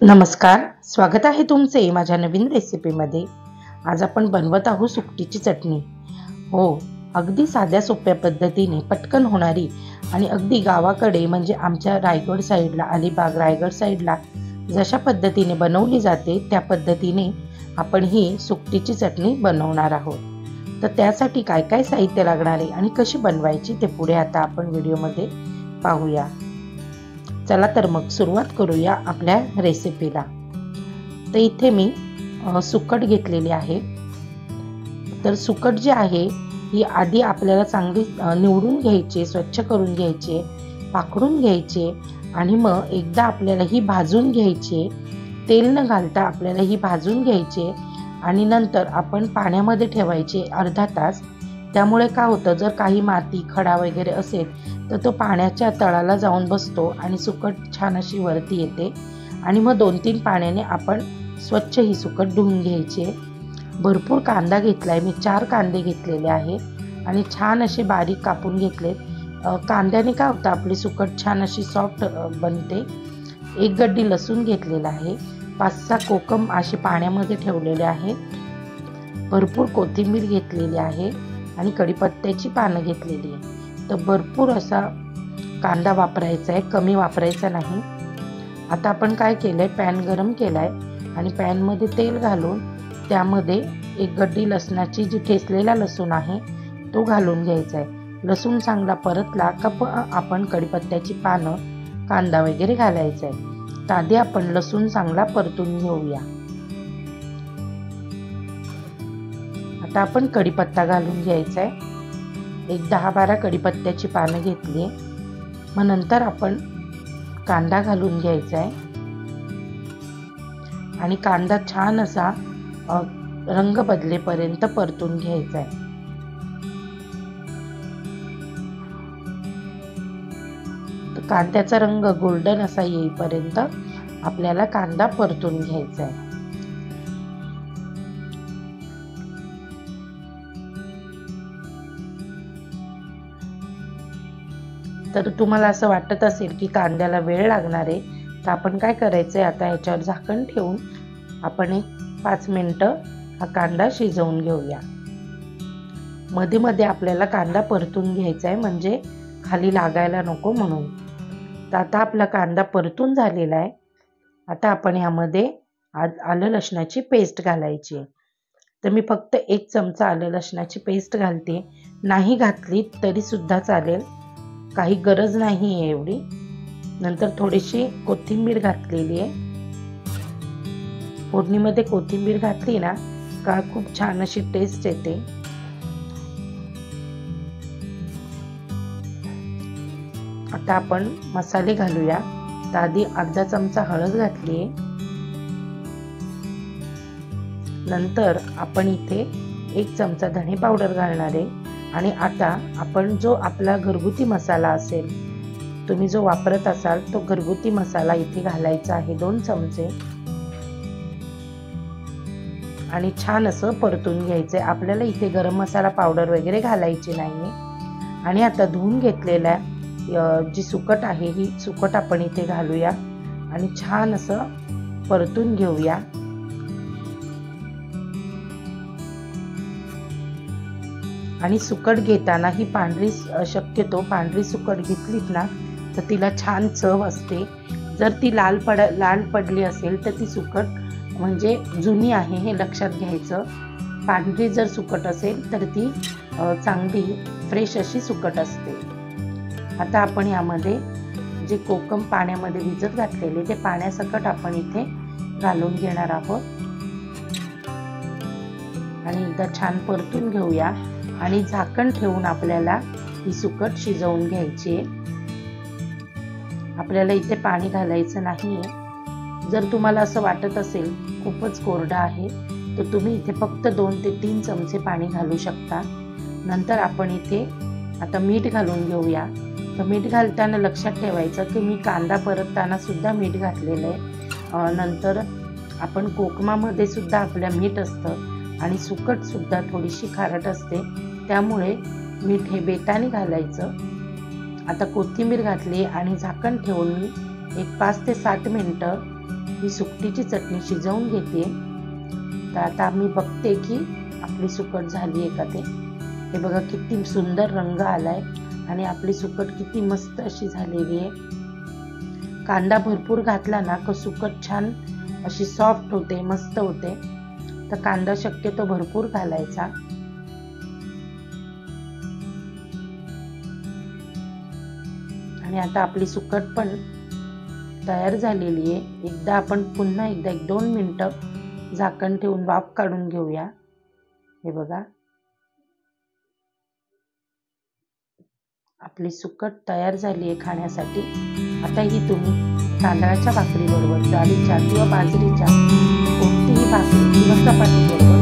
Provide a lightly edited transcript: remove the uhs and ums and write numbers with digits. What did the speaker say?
नमस्कार, स्वागत आहे तुमचे माझ्या नवीन रेसिपीमध्ये। आज आपण बनवत आहोत सुकटीची चटणी। हो, अगदी साध्या सोप्या पद्धतीने पटकन होणारी आणि अगदी गावाकडे म्हणजे आमच्या रायगड साईडला, अलिबाग रायगड साईडला जशा पद्धतीने बनवली जाते त्या पद्धतीने आपण ही सुकटीची चटणी बनवणार आहोत। तर त्यासाठी काय काय साहित्य लागणार आहे आणि कशी बनवायची ते पुढे आता आपण व्हिडिओमध्ये पाहूया। चला तर मग सुरुवात करूया आपल्या रेसिपीला। तर इथे मी सुकट घेतलेली आहे। तर सुकट जी आहे ही आधी आपल्याला चांगली निवडून घ्यायची, स्वच्छ करून घ्यायची, पाखडून घ्यायची आणि मग एकदा आपल्याला ही भाजून घ्यायची। तेल न घालता आपल्याला ही भाजून घ्यायची आणि नंतर आपण पाण्यामध्ये ठेवायचे अर्धा तास। त्यामुळे काय होतं, जर काही माती खडा वगैरे असेल तर तो पाण्याच्या तळाला जाऊन बसतो आणि सुकट छान अशी वरती येते। आणि मग 2-3 पाण्याने आपण स्वच्छ ही सुकट धुवून घ्यायची। भरपूर कांदा घेतलाय मी, 4 कांदे घेतलेले आहे आणि छान असे बारीक कापून घेतले। कांद्याने काय होतं, आपली सुकट छान अशी सॉफ्ट बनते। 1 गड्डी लसूण घेतलेला आहे, 5-6 कोकम असे पाण्यामध्ये ठेवलेले आहेत, भरपूर कोथिंबीर घेतलेली आहे आणि कढीपत्त्याची पानं घेतलेली आहे। तर भरपूर असा कांदा वापरायचा आहे, कमी वापरायचा नाही। आता आपण काय केलंय, पॅन गरम केलाय आणि पॅनमध्ये तेल घालून त्यामध्ये 1 गड्डी लसणाची जी ठेचलेला लसूण आहे तो घालून घ्यायचा आहे। लसूण चांगला परतला का आपण कढीपत्त्याची पानं, कांदा वगैरे घालायचा आहे। तर आधी आपण लसूण चांगला परतून घेऊया। आता आपण कढीपत्ता घालून घ्यायचा आहे, एक 10-12 कढीपत्त्याची पानं घेतली। मग नंतर आपण कांदा घालून घ्यायचा आहे आणि कांदा छान असा रंग बदलेपर्यंत परतून घ्यायचा आहे। तर कांद्याचा रंग गोल्डन असा येईपर्यंत आपल्याला कांदा परतून घ्यायचा आहे। तर तुम्हाला असं वाटत असेल की कांद्याला वेळ लागणार आहे, तर आपण काय करायचंय, आता ह्याच्यावर झाकण ठेवून आपण 5 मिनिटं हा कांदा शिजवून घेऊया। मध्ये मध्ये आपल्याला कांदा परतून घ्यायचा आहे, म्हणजे खाली लागायला नको म्हणून। तर आता आपला कांदा परतून झालेला आहे। आता आपण ह्यामध्ये आलं लसणाची पेस्ट घालायची आहे। तर मी फक्त 1 चमचा आलं लसणाची पेस्ट घालते, नाही घातली तरी सुद्धा चालेल, काही गरज नाही आहे एवढी। नंतर थोडीशी कोथिंबीर घातलेली आहे। फोडणीमध्ये कोथिंबीर घातली ना का खूप छान अशी टेस्ट येते। आता आपण मसाले घालूया। तर आधी अर्धा चमचा हळद घातली आहे, नंतर आपण इथे 1 चमचा धणे पावडर घालणार आहे आणि आता आपण जो आपला घरगुती मसाला असेल, तुम्ही जो वापरत असाल तो घरगुती मसाला इथे घालायचा आहे, 2 चमचे, आणि छान असं परतून घ्यायचंय। आपल्याला इथे गरम मसाला पावडर वगैरे घालायची नाहीये। आणि आता धुवून घेतलेल्या जी सुकट आहे ही सुकट आपण इथे घालूया आणि छान असं परतून घेऊया। आणि सुकट घेताना ही शक्यतो पांढरी सुकट घेतलीत ना तर तिला छान चव असते। जर ती लाल पडली असेल तर ती सुकट म्हणजे जुनी आहे हे लक्षात घ्यायचं। पांढरी जर सुकट असेल तर ती चांगली फ्रेश अशी सुकट असते। आता आपण यामध्ये जे कोकम पाण्यामध्ये भिजत घातलेले ते पाण्यासकट आपण इथे घालून घेणार आहोत आणि एकदा छान परतून घेऊया आणि झाकण ठेवून आपल्याला ही सुकट शिजवून घ्यायची आहे। आपल्याला इथे पाणी घालायचं नाहीये। जर तुम्हाला असं वाटत असेल खूपच कोरडा आहे तर तुम्ही इथे फक्त 2 ते 3 चमचे पाणी घालू शकता। नंतर आपण इथे आता मीठ घालून घेऊया। तर मीठ घालताना लक्षात ठेवायचं की मी कांदा परतताना सुद्धा मीठ घातलेलं आहे। नंतर आपण कोकमामध्ये सुद्धा आपल्या मीठ असतं आणि सुकट सुद्धा थोडीशी खारट असते, त्यामुळे मीठ हे बेताने घालायचं। आता कोथिंबीर घातली आणि झाकण ठेवून मी 5 ते 7 मिनिटं ही सुकटीची चटणी शिजवून घेते. तर आता मी बघते की आपली सुकट झाली आहे का ते. हे बघा किती सुंदर रंग आलाय आणि आपली सुकट किती मस्त अशी झालेली आहे. कांदा भरपूर घातला ना की सुकट छान अशी सॉफ्ट होते, मस्त होते. तर कांदा शक्यतो भरपूर घालायचा. आणि आता आपली सुकट पण तयार झालेली आहे. आपण पुन्हा एकदा 1-2 मिनिटं झाकण ठेवून वाफ काढून घेऊया. हे बघा आपली सुकट तयार झाली आहे खाण्यासाठी. आता ही तुम्ही तांदळाच्या भाकरी बरोबर, ज्वारीच्या किंवा बाजरीच्या कोणतीही भाकरी किंवा चपाती बरोबर